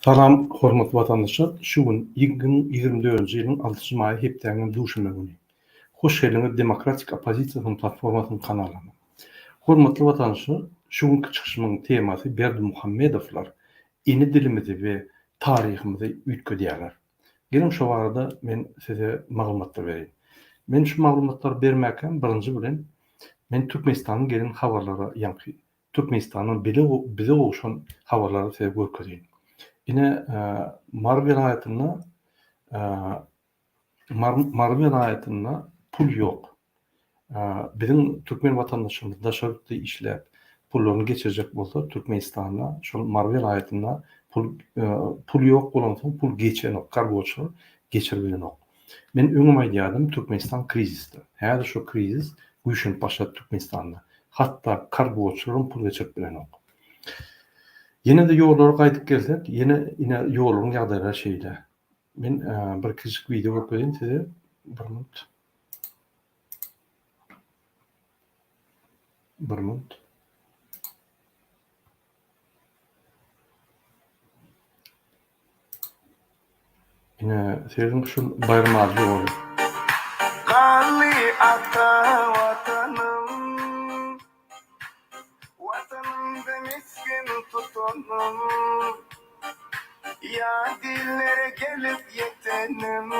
Salam, hormatly watandaşlar. Şu gün 2024-nji ýylyň 6-njy maýy hepdeniň duşunma güni. Hoş geldiňiz Demokratik Opozisiýanyň platformasynyň kanalyna. Hormatly watandaşlar, şu günkü çykyşymyň temasy Berdimuhammedowlar eni dilimizi we taryhymy üýtgedýärler. Gelin şu barada men size maglumatlar bereyim. Men şu maglumatlar bermäken birinji bilen men Türkmenistanyň gelin habarlara ýa-ni Türkmenistanyň bize ogşan habarlara sebäp görkezýän. Yine Mar vilayetinde pul yok. Bizim Türkmen vatandaşlarımız daşarıda işlep pullarını geçirecek bolsa Türkmenistan'a şu Mar vilayetinde pul yok bolansoň pul geçen ok, kargoçu geçirbilen ok. Men öňüm aýdýardım Türkmenistan krizisde. Häzir şu krizis güýşün başlady Türkmenistanda. Hatda kargoçularyň pul geçirip bilen ok. Yine de ýollara gaýdyp gelsek, yine ýolaryň ýagdaýlary şeýle. Men bir kiçik video görkezdim size. Bir minut. Yine seýdim şu bayram azy boldy. Gali ata vatanım, vatanımda miskin tutunum. Ya dillere gelip yetenim,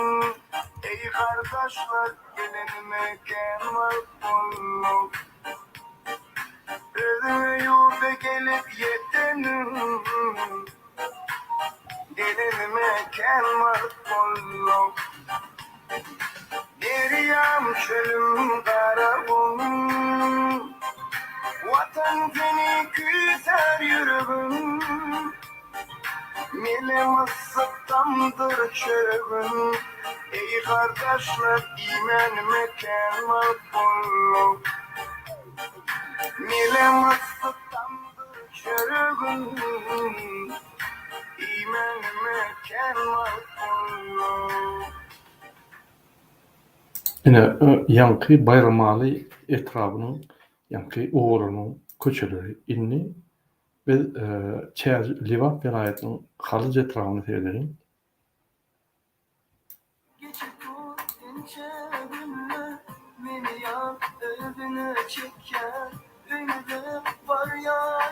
ey kardeşler gelin mekan var kulluk. Özüme yurda gelip yetenim, gelin mekan var kulluk. Deryam çölüm karabum, vatan seni küser yüreğim. Milim ıssıktamdır çöğüm, ey kardeşler iman mekan makbulluk. Milim ıssıktamdır çöğüm, iman mekan makbulluk. Yine ýanky bayramaly etrabynyň ýanky oğlunyň köçeleri inni ve Livat vilayetinin Halıc etrafını seyredelim.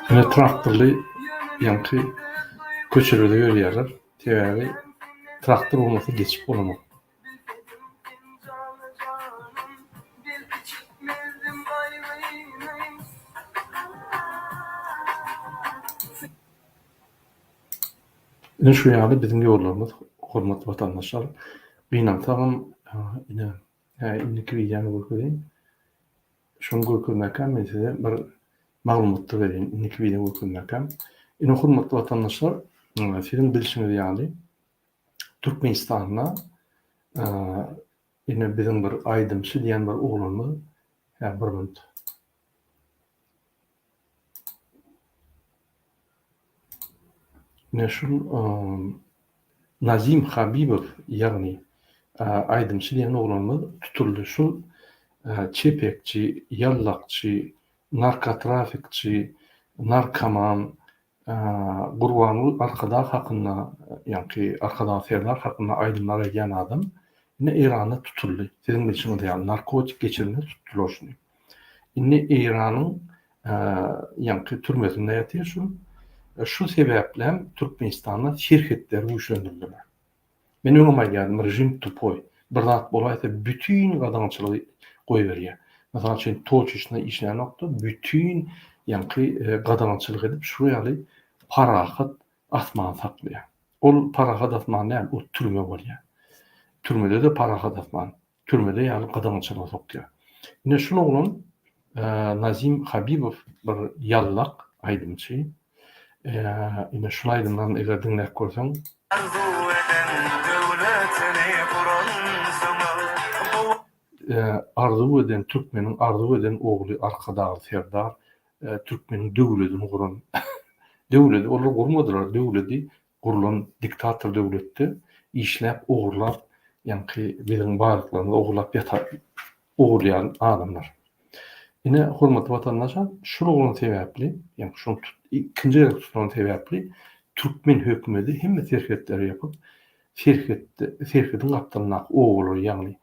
Yine traktörlü yankı köçelerde görüyorlar. Tevari traktör olması geçip olamak. Yine şu ýaly bizim ýollarymyz, hormatly watandaşlar, beýnam tagam ine indiki videony görkezdim. Şonu görkezmäken men size bir maglumatlar bereyim. Indiki video görkezmäken. Ine hormatly watandaşlar, sizin bilişiňiz ýaly Türkmenistanda ine bizim bir aýdymçy diýen bir oglumyz, bir minut. Nazim Habibow ýagny aýdymçy diýen oglumyz tutuldy. Şu çepekçi, ýallakçy, narkotrafikçi, narkoman, gurbanly arkada hakyna, ýa-ni arkada serler hakyna aýdymlar edýän adam ine Iranda tutuldy. Sizin bilişiňiz ýaly narkotik geçirmeli tutulýar şunu. Ine Iranyň ýa-ni türmesinde ýatýar. Şu sebäple Türkmenistanda şirketler güýçlendirildiler. Men öňüm aýdýardım, rejim tupoy. Bir zat bolaýsa bütün gadamçylygy goýberýär. Mesela şeň toçuşna işlän nokta bütün ýa-ni gadamçylyk edip şu ýaly parahat asman saklaýar. Ol parahat asman näme? O türme bolýar. Türmede de parahat asman. Türmede ýaly gadamçylyk sokýar. Ine şunu oglan Nazim Habibow bir ýallak aýdymçy. Ine şu aýdymdan eger dinläp görseň arzu eden Türkmenin arzu eden ogly arkadagy serdar Türkmenin döwletini guran döwleti olar gurmadylar, döwleti gurulan diktator döwletde işläp ogurlap ýa-ni bizim barlyklaryny ogurlap ýatar ogurlayan adamlar. Ine hormatly watandaşlar, şu oglan sebäpli, ýa-ni şu ikinji tutulan sebäpli Türkmen hökümeti hemme serhetleri yapıp serhetin kaptanına oğulur, yani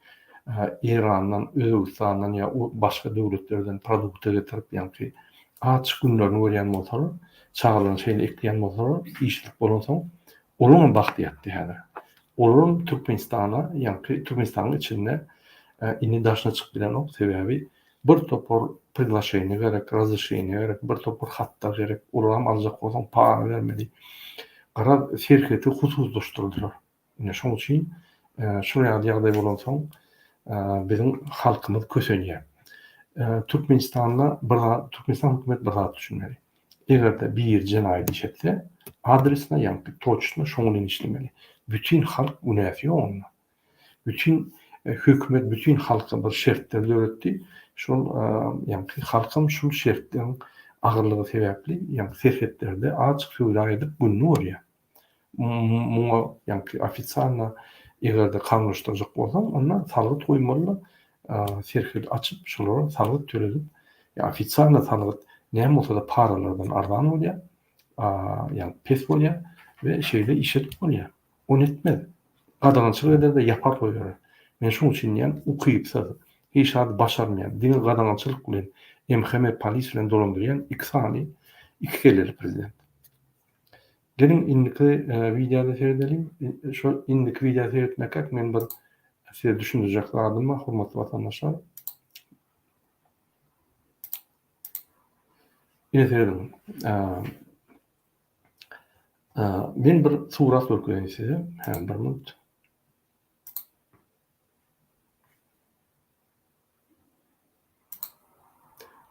İran'dan, Özbekistan'dan ya o başka devletlerden produkta getirip, yani açık günlerini görýän bolsalar, çağlaryň şeyini ekleýän bolsalar, işlik bolansoň, olaryň bagty ýatdy häzir. Olaryň Türkmenistana, yani Türkmenistanyň içinde ini daşına çıkıp bilen o sebebi bir topor приглашение gerek, razışyny gerek, bir topor hatlar gerek, olam aljak bolsaň para bermeli. Gara serheti hususlaşdyrdylar. Ine şoň üçin şuraya ýagdaý bolansoň bizim halkymyz kösenýär. Türkmenistanda Türkmenistan hökümeti bir zat düşünmeli. Egerde bir jenaýat işetse, adresine, yani toçna şoňuň işlemeli. Bütün halk unafi onda. Bütün hökümet bütün halka bir şertler öğretti. Şol yani halkym şu şertlerin agyrlygy sebäpli, yani serhetlerde açyk söýläp edip günni görýär. Muňa yani ofitsialna egerde kanlaşdyrjak bolsaň, onda salgyt goýmaly, serhet açyp şolara salgyt töledip, ya ofitsialna salgyt näme bolsa da paralardan ardan bolýar, yani pes bolýar we şeýle işet bolýar. Onu etmez. Gadançylyk eder-de ýapar goýar. Men şoň üçin ýa ukypsa hiç hady başarmaýan, dini gadançylyk bilen MHM polis bilen dolandyrýan iki keleli prezident. Gelin indiki videoda seyredelim. Şu indiki videoda seyretmek men bir size düşündürecek adyma, hormatly vatandaşlar. Ine seyredelim. Ben bir surat görkezýän size. Hem bir minut.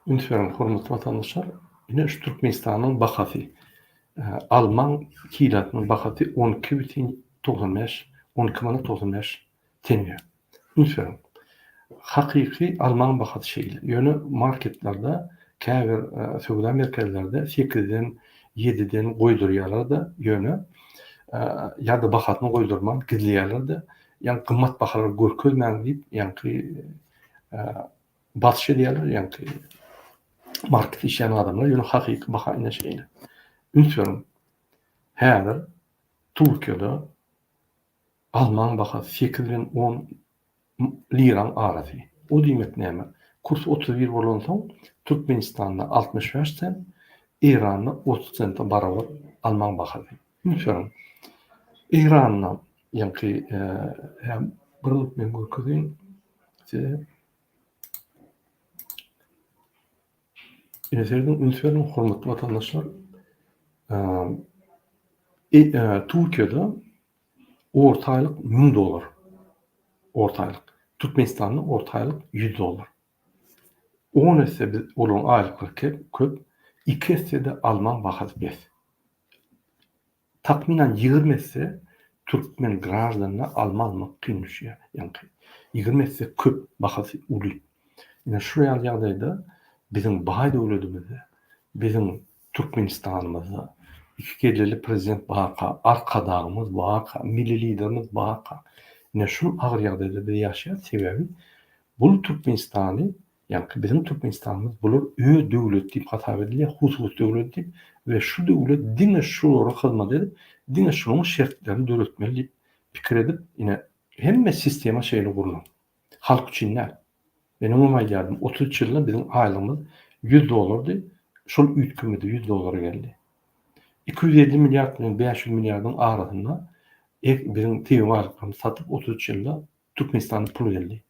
Ünsüren hormatly vatandaşlar, ine şu Türkmenistanyň bahasy, Alman kilatynyň bahasy 12,95 tenge. Ünsüren hakyky Alman bahasy şeýle. Ýöne marketlerde, käbir söwda merkezlerde 8-den 7-den goýdurýarlar da ýöne ýa-da bahatyny goýdurman gizleýärler de, ýani gymmat bahalar görkezmäň diýip, ýani batşy diýerler, ýani market işleyen adamlar ýöne hakyky baha ine şeýle. Ünsüren häzir Türkiýede Alman bahasy 8-10 liran arasy. O diýmek näme? Kurs 31 bolansoň, Türkmenistanda 65 sent, İran'da 30 sente barabar Alman bahasy. Ünsüren İran'da ýani hem bir men görkezýän Ünsüren hormatly vatandaşlar, Türkiýede ortaýlyk $1000. Ortaýlyk. Türkmenistanda ortaýlyk $100. 10 esse biz olaryň aýlykly köp, 2 esse de Alman bahasy bes. Takminan 20 esse Türkmen grajdanyna Almanlyk kynşýar. Yani 20 esse köp bahasy uly. Ine şu real ýagdaýda bizim baý döwletimizde, bizim Türkmenistanymyzda iki keleli prezident baka, arkadağımız baka, milli liderimiz baka. Ine şu agyr ýagdaýda biz ýaşaýar sebebi bu Türkmenistany, yani bizim Türkmenistanymyz bular ö döwlet diýip hatap edilýär, husus döwlet diýip we şu döwlet diňe şolara hyzmat edip, diňe şonuň şertlerini döretmeli diýip pikir edip, ine hemme sistema şeýle gurulan. Halk üçin näme? Ben umuma geldim. 33 ýylda bizim aýlygymyz $100'dy. Şol üýtkümede $100 geldi. 250 milyar bilen 500 milyardyň arasynda bizim TV varlyklary satyp 33 ýylda Türkmenistanyň puly geldi.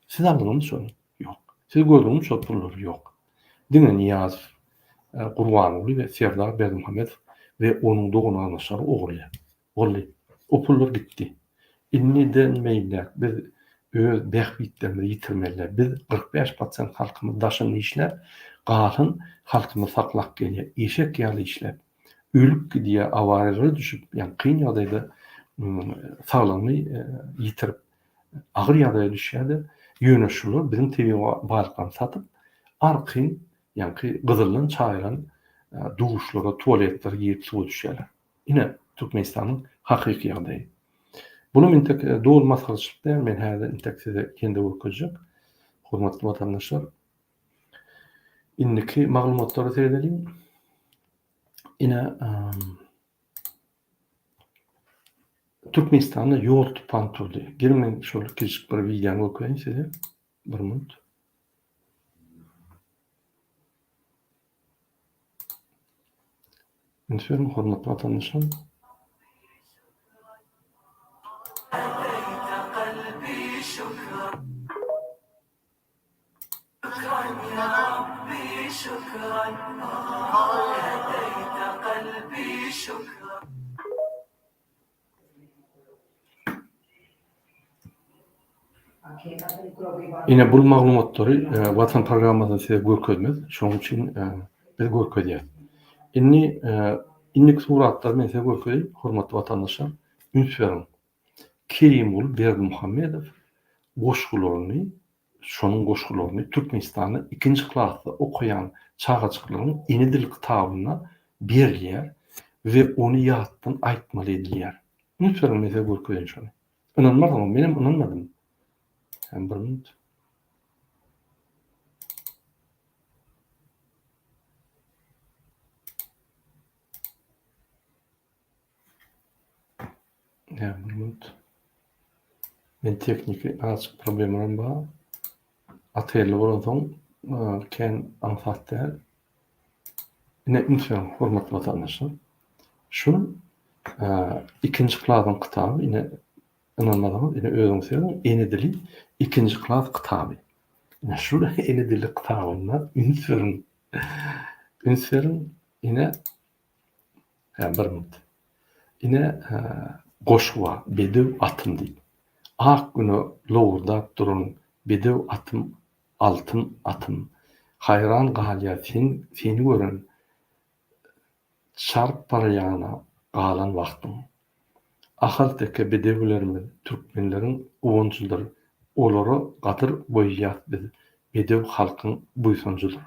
Siz aldyňyz şonu? Ýok. Siz gördüňiz şol pullary ýok. Diňe Niýazow, Gurbanoğlu we Serdar Berdimuhammedow we onuň dogunanlaşary ogurlar. Oldy. O pullar gitdi. Inniden meýler biz öz bähbitlerimizi ýitirmeler. Biz 45% halkymyz daşyny işläp, galan halkymy saklap gelýär. Eşek ýaly işläp, ölüp gidýär, awariýa düşüp, ýani kyn ýagdaýda saglamy ýitirip, agyr ýagdaýa düşýärdi. Ýöne şular bizim TV barlyklaryny satyp, arkyn, ýani gyzyldan çaýran duşlara, tualetler ýerip suwa düşýärler. Ine Türkmenistanyň hakyky ýagdaýy. Bunu mintek doğal masalçılıkta men häzir intek size kendi görkezjek. Hormatly vatandaşlar, indiki maglumatlary seyredelim. Ine Türkmenistan'da yol tutan turdu. Gelin ben şöyle küçük bir videonu okuyayım size. Bir minut. Lütfen hürmetli vatandaşım. Yine bu maglumatları Vatan programmasında size görkezmez. Şoň üçin biz görkezýär. Innik suratlar men size görkezýär. Hormatly vatandaşlar, ünsüň Kerimul Berdimuhammedow goşgularyny, şonuň goşgularyny Türkmenistanyň ikinji klasda okuyan çağaçyklaryň eni dil kitabyna berýär we ony ýatdan aýtmaly edilýär. Ünsüň men size görkezýär şonu. Inanmadym, menem inanmadym. Hem bir minut. Ya bir minut. Men tekniki azıcık problemlerim var. Ataylı bolan ken anfatda. Yine ünsüň hormatly vatandaşlar. Şunun ikinji klasyň kitaby, yine inanmadym, yine özüňiz eni dili ikinji klas kitaby. Yine şu eni dili kitabyna ünsüň yine bir minut. Yine goşwa bedew atym diýip. Ak güni lowurdap durun bedew atym, altyn atym. Hayran galýar seni gören çarp barýana galan wagtyň. Ahal teke bedewlerimiz, türkmenleriň owunçylary, olary gatyr boýýar biz. Bedew halkyň buýsunçydyr.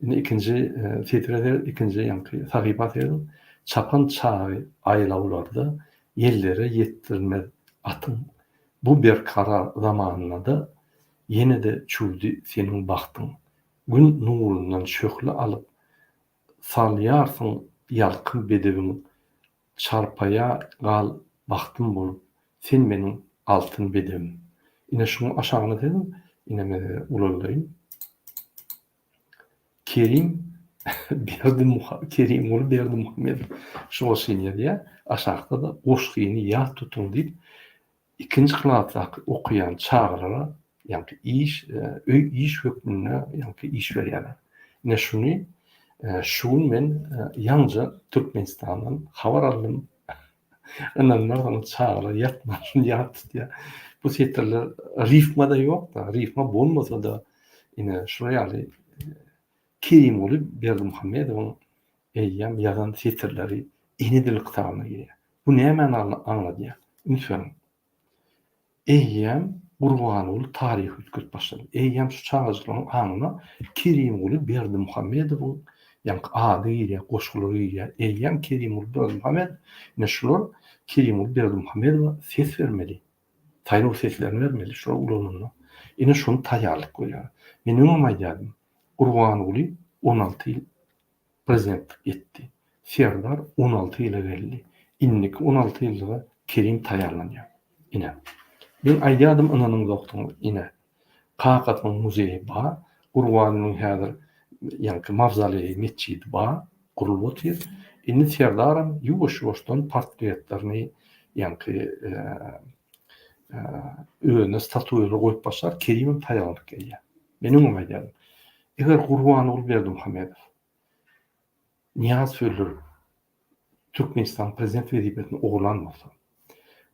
Yine ikinji titrede ikinji ýanky sahypa edin. Çapan çağı aýlawlarda yerlere yetdirmez atym. Bu bir kara zamanına da yine de çuldy senin baktın. Gün nurundan şöhli alıp salyarsın yalkın bedevimi. Çarpaya gal baktım bolup sen menin altın bedevim. Yine şunu aşağına dedim. Yine me ulallayayım. Kerim Kerimul Berdimuhammedow şu şeýle diýär. Aşağıda da goşgyny ýat tutun diýip ikinji klasda okuyan çağlara ýa-ni iş hökmüne ýa-ni iş berýärler. Ne şunu şuň men ýalňa Türkmenistandan habar aldym. Inanmadan çağlara ýatmaşyn ýatdy. Bu seterler rifma da ýok da, rifma bolmasa da ine şuraya Kerimul Berdimuhammedow eýýäm ýazan seterleri eni dil kitabyna girýär. Bu näme anladýar? Ünsüň eýýäm Gurbanuly taryhy ötküp başlady. Eýýäm şu çağaçlaryň aňyna Kerimul Berdimuhammedow ýa-ni ady ýa goşgulary ýa eýýäm Kerimul Berdimuhammedow neşular Kerimul Berdimuhammedow ses bermeli. Taýyr seslerini vermeli şu ulanyna. Ine şonu taýýarlyk goýar. Men näme aýdym? Gurbanuly 16 ýyl prezidentlik etdi. Serdar 16 ýyla geldi. Innik 16 ýylga Kerim taýýarlanýar. Ine ben aýdym ananyň doktory ine. Kakatyň muzeyi bar, Gurbanulyň häzir ýa-ni mavzoley mesçidi bar, gurulyp otýar. Indi Serdarym ýuwaş-ýuwaşdan portretlerini ýa-ni öňe statuýalar goýup başlar, Kerim taýýarlyk gelýär. Men näme aýdym? Eger Gurbanuly Berdimuhammedow Niyaz Fölür Türkmenistan prezident wezipetini oglan bolsa,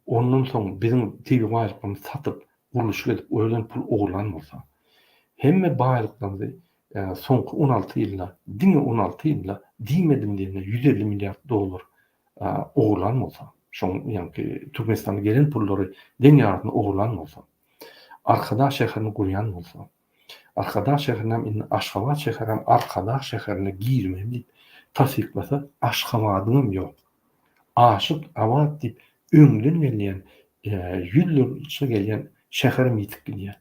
ondan soň bizim TV baýlyklarymyzy satyp, guruluş edip, öýlen pul oglan bolsa, hemme baýlyklarymyzy soňky 16 ýylda, diňe 16 ýylda diýmedim diýende 150 milliard dolar oglan bolsa, şoň ýa-ni Türkmenistana gelen pullary deň ýardyna oglan bolsa, Arkadaş şäherini gurýan bolsa, Arkadaş şäherinden indi Aşgabat şäherim Arkadaş şäherine girmem diýip tasdiklasa, Aşgabatyňam ýok. Aşyk Awad diýip öňden gelýän, ýyllarça gelýän şäherim ýitip gelýär.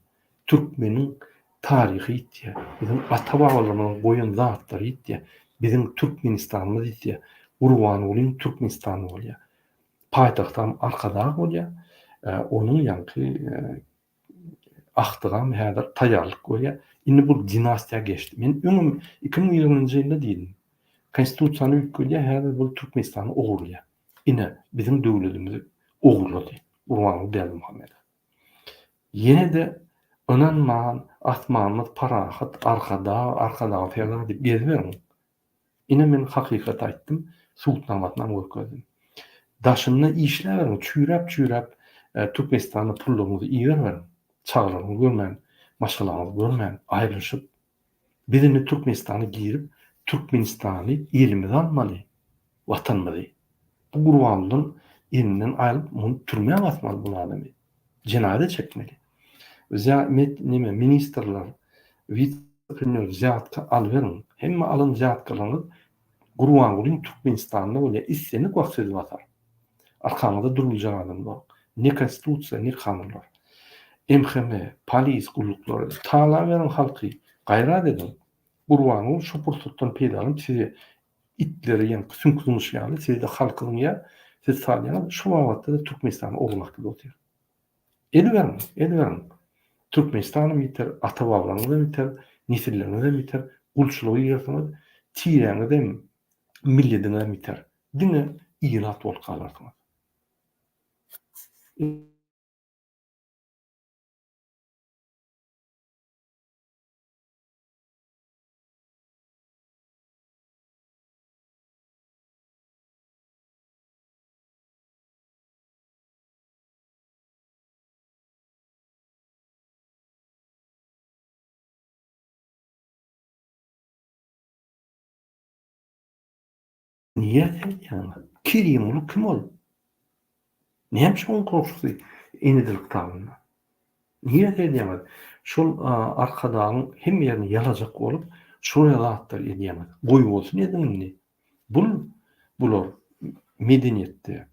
Türkmeniň taryhy ýitdi. Bizim ata-babalarymyň goýan zatlary ýitdi. Bizim Türkmenistanymyz ýitdi. Gurbanulyň Türkmenistany bolýar. paýtagtam arkada bolýar. Onuň ýanky ahtygam häzir taýýarlyk görýär. Indi bu dinastiýa geçdi. Men öňüm 2020-nji ýylda diýdim. Konstitusiýany ýükürýär, häzir bu Türkmenistany ogurlýar. Ine bizim döwletimizi ogurlady. Gurbanly Berdimuhammedow. Ýene de ynanman, atmanymyz parahat arkada ferler diýip gezbermiň. Ine men hakykat aýtdym, suwtnamatynam göküldüm. Daşynda işläwerin, çüýräp Türkmenistanyň pullanyňy iýerberin. Çaglaryny görmän, maşgalaryny görmän, aýryşyp bizini Türkmenistany girip Türkmenistany elimize almaly, watanymyzy. Bu Gurbanlyň elinden aýryp muny türmäge atmaly bu adamy. Jenade çekmeli. Nime ministrler, vice-premier zyatka alverin. Hemme alın zyatkalarını Gurbanlyň Türkmenistanyna bolýa islenip wagt edip atar. Arkamda durulacak adam yok. Ne konstitusiya, ne kanunlar. MHM, polis gullukları, taala veren halkı gayrat edin. Gurbanlyň şu pursatdan peýda alyp sizi itleri ýa-ni sünkülmüş ýaly, sizi de halkyň ýa siz salýan şu wagtda da Türkmenistany ogurmak diýip otyr. Elberin. Türkmenistany biter, ata-babalarını da biter, nesillerini de biter, gulçulugy ýertňiz, tiýräňi de milletini de biter. Dine iýrat bolup galardyňyz. Niye yani? Kirim kim ol? Näme şoň korkusy enidilik tagyna? Niye edýärmedi? Şol arkadaň hem ýerini ýalajak bolup, şoňa zatlar edýärmedi. Goý bolsun edimni. Bular medeniýetde,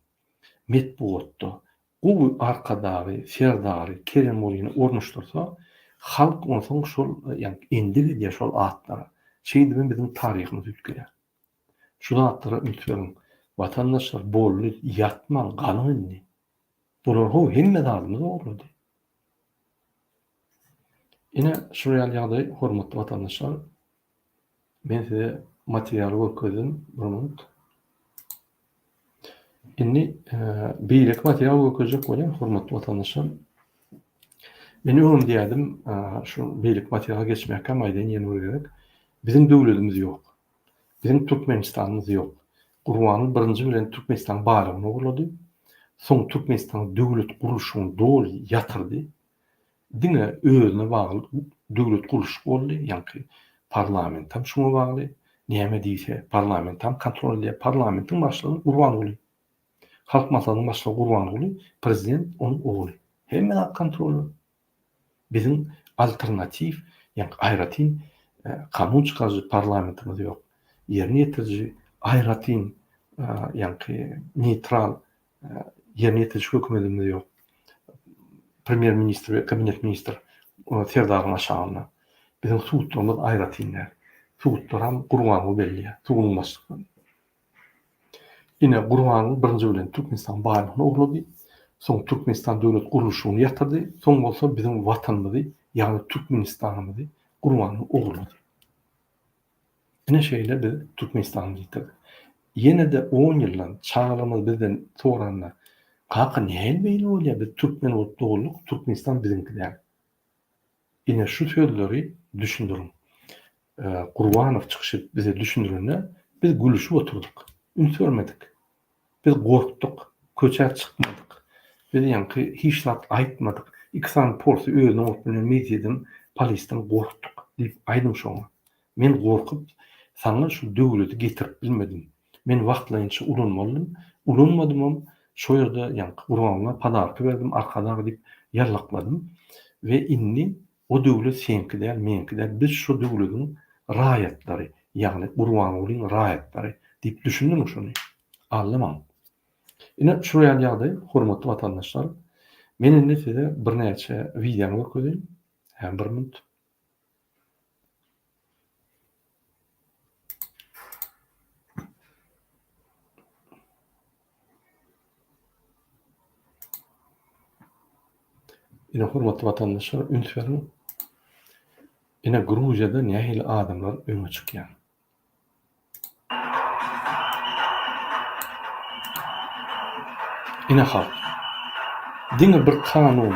metbuatda bu arkadagy, serdary, kerem bolyny ornuşdursa, halk onsoň şol ýani endig edýär şol atlara. Şeýdimi bizim taryhymyz ütgüler. Şu zatlara ütgülen watandaşlar bolly ýatman, ganyny. Bular hemme dardymyz ogurlady. Ine şu real ýagdaý, hormatly watandaşlar, men size material göküldüm, bir minut. Indi beýlek material göküljek bolýan, hormatly watandaşlar. Men öňüm diýdim, şu beýlek materiala geçmäkä maýdan ýene gerek. Bizim döwletimiz ýok. Bizim Türkmenistanymyz ýok. Gurbanly birinji bilen Türkmenistan barygyny ogurlady. Soň Türkmenistan döwlet gurulşyny dol ýatyrdy. Dine özüne bagly döwlet guruş boldy, ýani parlament hem şuna bagly. Näme diýse, parlament hem kontrol edýär. Parlamentiň başlygy Gurbanly. Halk maslahatynyň başlygy Gurbanly, prezident onuň ogly. Hemme kontrol. Bizim alternatif, ýani aýratyn kanun çykarjy parlamentimiz ýok. Ýerine ýetirji aýratyn ýani neutral ýerine ýetirji hökümetimiz ýok. Premier ministr ve kabinet ministr Ferdaryň aşagyna. Bizim suwtlarymyz aýratynlar. Suwtlar hem Gurbanly belli. Suwunyň başlygy. Ine Gurbanly birinji bilen Türkmenistan barygyny ogurlady. Soň Türkmenistan döwlet gurulşyny ýatyrdy. Soň bolsa bizim watanymyzy, ýani Türkmenistanymyzy Gurbanly ogurlady. Ine şeýle biz Türkmenistany ýitirdik. Ýene de 10 ýyldan çağlarymyz bizden soranlar. Kaka näme beýle bolýar? Biz Türkmen bolup doğulduk, Türkmenistan bizinkide. Ine şu sözleri düşündürün. Gurbanow çykyşyp bize düşündürende biz gülüşip oturduk. Ünsörmedik. Biz gorktuk, köçer çykmadyk. Biz ýani hiç zat aýtmadyk. İksan porsu özüne otmayan medýadan, polisden gorktuk diýip aýdym şoňa. Men gorkup sana şu döwleti getirip bilmedim. Men wagtlaýynça ulanmadym. Şo ýerde ýani Gurbanlyga padarky berdim, arkada diýip ýarlakladym we indi o döwlet senki däl, menki däl. Biz şu döwletiň raýatlary, ýani Gurbanlyň raýatlary diýip düşündim şonu. Anlamam. Ine şu real ýagdaý, hormatly watandaşlar, men indi size bir näçe video göküldüm. Hem bir minut. Ine hormatly vatandaşlar, ünsverin, ine Gruziýada nähili adamlar öňe çykýan. Ine halk. Diňe bir kanun,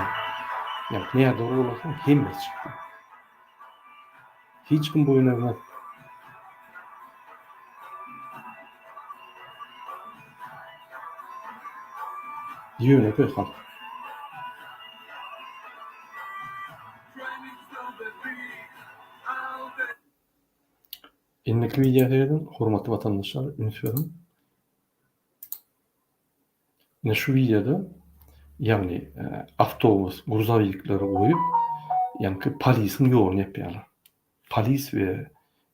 ýani näde bolarsa hemmesi çykdy. Hiç kim boyun eğmez. Ýöne köy halk. Indiki videoda hormatly vatandaşlar, ünsverin, ine şu videoda ýagny awtobus, gruzawikleri goýup, ýani polisiň ýoluny ýepýarlar. Polis we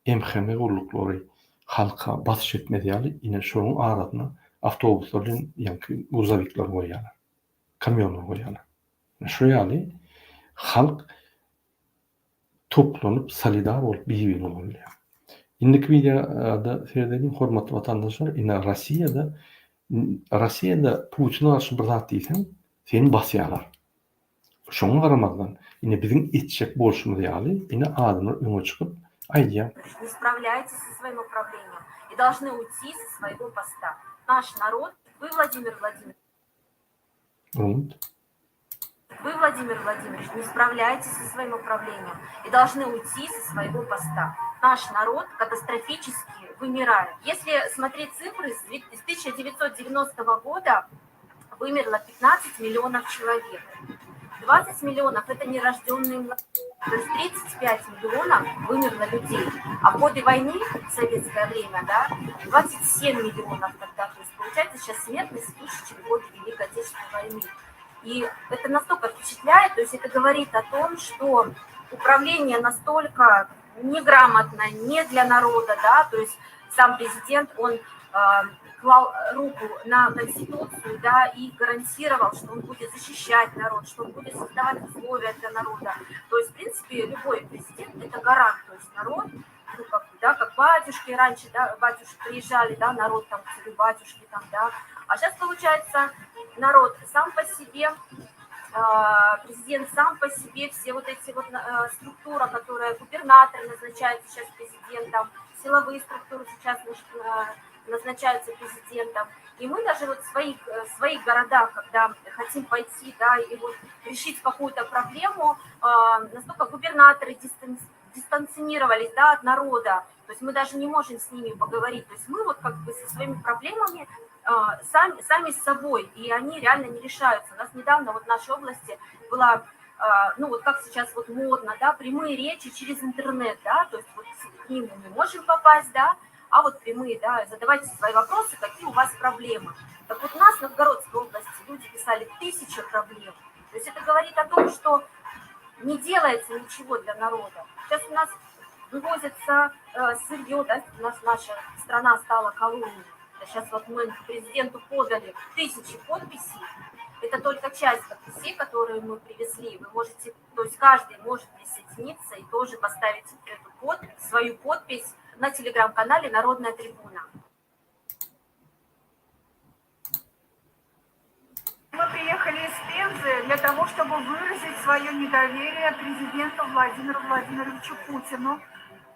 MHM guruluklary halka basyş etmediýäli, ine şonuň aradyna awtobuslar bilen ýani gruzawikler goýýarlar. Kamionlar goýýarlar. Şu ýaly halk toplanyp solidar bolup bir-birine bolýar. Indiki videoda seýrediň hormatly vatandaşlar, ine Rossiýada Putina garşy bir zat diýsen, seni basýarlar. Şoňa garamazdan, ine biziň etjek bolşumyz ýaly, ine adamlar öňe çykyp aýdýar. Не справляетесь со своим управлением и должны уйти со своего поста. Наш народ, вы, Владимир Владимирович, не справляетесь со своим управлением и должны уйти со своего поста. Наш народ катастрофически вымирает. Если смотреть цифры, с 1990 года вымерло 15 миллионов человек. 20 миллионов – это нерожденные младенцы. То есть 35 миллионов вымерло людей. А в годы войны, в советское время, да, 27 миллионов тогда. То есть получается сейчас смертность выше, чем в годы Великой Отечественной войны. И это настолько впечатляет, то есть это говорит о том, что управление настолько неграмотно, не для народа, да, то есть сам президент, он клал руку на Конституцию, да, и гарантировал, что он будет защищать народ, что он будет создавать условия для народа. То есть, в принципе, любой президент – это гарант, то есть народ, ну, как, да, как батюшки раньше, да, батюшки приезжали, да, народ там, царю батюшки там, да, а сейчас, получается, народ сам по себе, президент сам по себе, все вот эти вот структуры, которые губернаторы назначаются сейчас президентом, силовые структуры сейчас назначаются президентом. И мы даже вот в своих городах, когда хотим пойти, да, и вот решить какую-то проблему, настолько губернаторы дистанцировались, да, от народа. То есть мы даже не можем с ними поговорить. То есть мы вот как бы со своими проблемами сами с собой, и они реально не решаются. У нас недавно вот в нашей области была, ну вот как сейчас вот модно, да, прямые речи через интернет, да, то есть вот к ним мы не можем попасть, да, а вот прямые, да, задавайте свои вопросы, какие у вас проблемы. Так вот у нас в Новгородской области люди писали 1000 проблем. То есть это говорит о том, что не делается ничего для народа. Сейчас у нас вывозится сырье, да, у нас наша страна стала колонией. Сейчас вот мы президенту подали 1000 подписей. Это только часть подписей, которые мы привезли. Вы можете, то есть каждый может присоединиться и тоже поставить эту свою подпись на телеграм-канале «Народная трибуна». Мы приехали из Пензы для того, чтобы выразить свое недоверие президенту Владимиру Владимировичу Путину.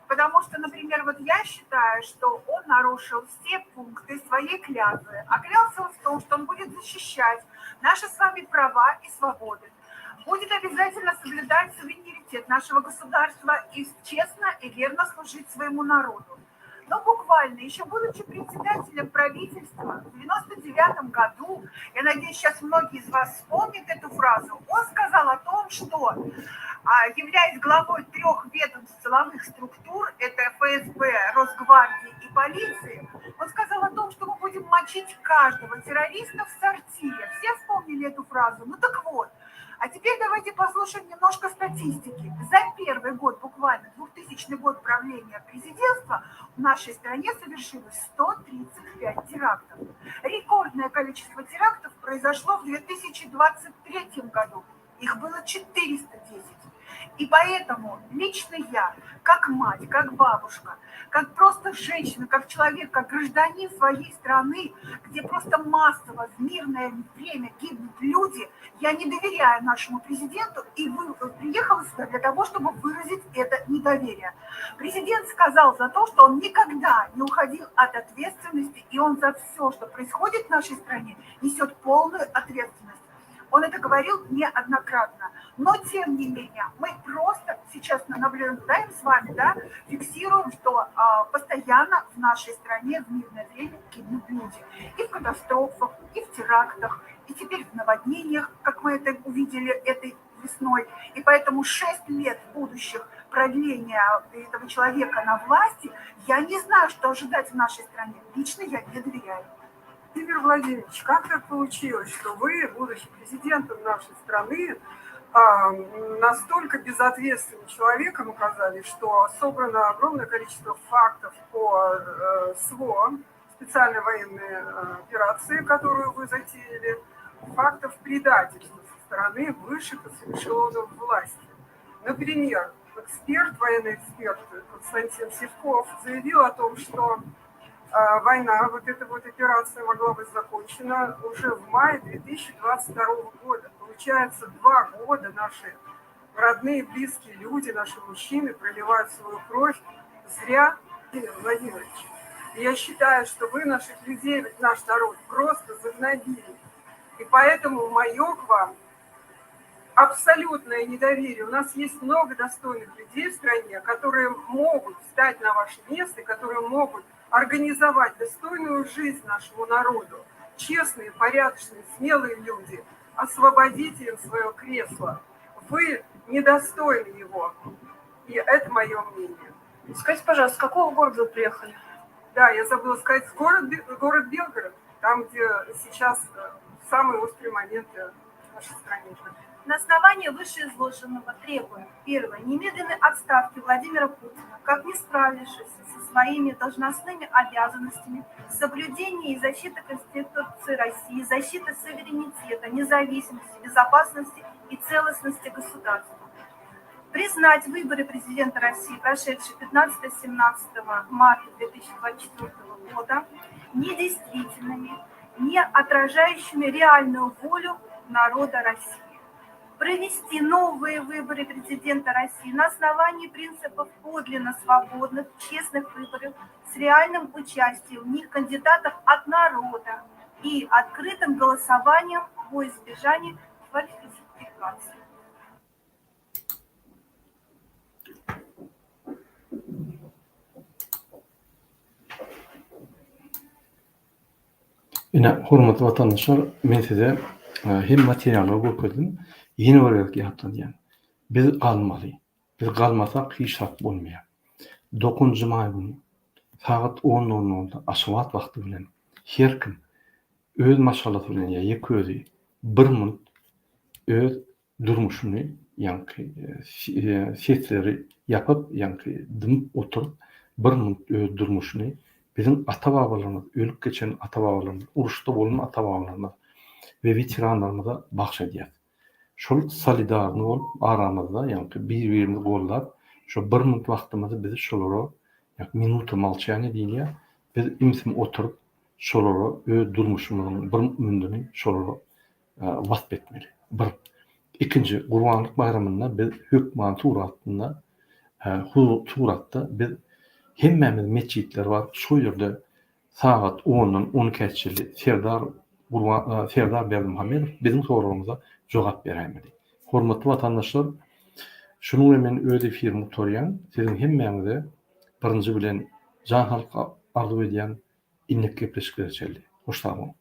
Потому что, например, вот я считаю, что он нарушил все пункты своей клятвы. А клялся он в том, что он будет защищать наши с вами права и свободы. Будет обязательно соблюдать суверенитет нашего государства и честно и верно служить своему народу. Но буквально, еще будучи председателем правительства в 1999 году, я надеюсь, сейчас многие из вас вспомнят эту фразу, он сказал о том, что, являясь главой 3 ведомств силовых структур, это ФСБ, Росгвардии и полиции, он сказал о том, что мы будем мочить каждого террориста в сортире. Все вспомнили эту фразу? Ну так вот. А теперь давайте послушаем немножко статистики. За первый год, буквально 2000 год правления президентства, в нашей стране совершилось 135 терактов. Рекордное количество терактов произошло в 2023 году. Их было 410. И поэтому лично я, как мать, как бабушка, как просто женщина, как человек, как гражданин своей страны, где просто массово в мирное время гибнут люди, я не доверяю нашему президенту и приехала сюда для того, чтобы выразить это недоверие. Президент сказал за то, что он никогда не уходил от ответственности, и он за все, что происходит в нашей стране, несет полную ответственность. Он это говорил неоднократно. Но, тем не менее, мы просто сейчас наблюдаем с вами, да, фиксируем, что постоянно в нашей стране в мирное время гибнут люди. И в катастрофах, и в терактах, и теперь в наводнениях, как мы это увидели этой весной. И поэтому 6 лет будущих продления этого человека на власти, я не знаю, что ожидать в нашей стране. Лично я не доверяю. Владимир Владимирович, как так получилось, что вы, будучи президентом нашей страны, настолько безответственным человеком оказались, что собрано огромное количество фактов по СВО, специальной военной операции, которую вы затеяли, фактов предательства со стороны высших эшелонов власти. Например, военный эксперт Константин Сивков заявил о том, что война, вот эта вот операция могла быть закончена уже в мае 2022 года. Получается, 2 года наши родные, близкие люди, наши мужчины проливают свою кровь зря, Владимир Владимирович. И я считаю, что вы наших людей, наш народ, просто загнобили. И поэтому мое к вам абсолютное недоверие. У нас есть много достойных людей в стране, которые могут встать на ваше место, которые могут организовать достойную жизнь нашему народу. Честные, порядочные, смелые люди. Освободите им свое кресло. Вы недостойны его. И это мое мнение. Скажите, пожалуйста, с какого города вы приехали? Да, я забыла сказать, город Белгород, там, где сейчас самые острые моменты в нашей стране. На основании вышеизложенного требуем: первое, немедленной отставки Владимира Путина, как не справившись со своими должностными обязанностями, соблюдения и защиты Конституции России, защиты суверенитета, независимости, безопасности и целостности государства. Признать выборы президента России, прошедшие 15-17 марта 2024 года, недействительными, не отражающими реальную волю народа России. Провести новые выборы президента России на основании принципов подлинно свободных, честных выборов с реальным участием в них кандидатов от народа и открытым голосованием во избежание фальсификации. Yine hurmatly vatandaşlar, men size hem materiallar götürdüm, yeni olarak yaptım. Biz kalmalı. Biz kalmasak hiç hak bolmaýar. 9 may günü saat 10:00'da aşavat wagty bilen her kim öz maşgalasy bilen ýa-da közi 1 minut öz durmuşyny, ýa-ni sesleri yapıp, ýa-ni dymyp oturup 1 minut öz durmuşyny bizim ata-babalarymyz, ölüp geçen ata-babalarymyz, uruşda bolan ata-babalarymyz we veteranlarymyza bagş edýär. Şol solidarny bolup aramyzda, ýa-ni bir-birimizi gollap, şo 1 minut wagtymyzy biz şolara, ýa minuty malçany diýilýär, biz imsim oturup şolara öz durmuşymyzyň 1 minutini şolara wasp etmeli. Bir. Ikinji, Gurbanlyk bayramynda biz hökümet suratynda, suratda biz hemmemiz meçhitler bar. Şu ýerde saat 10-dan 12-çe Serdar Berdimuhammedow bizim soragyňyza jogap berýärdi. Hormatly vatandaşlar, şunu men öz efirimi torýan, sizin hemmemize birinji bilen jan halka arzu edýän innek gepleşik geçerli. Hoşça kalın.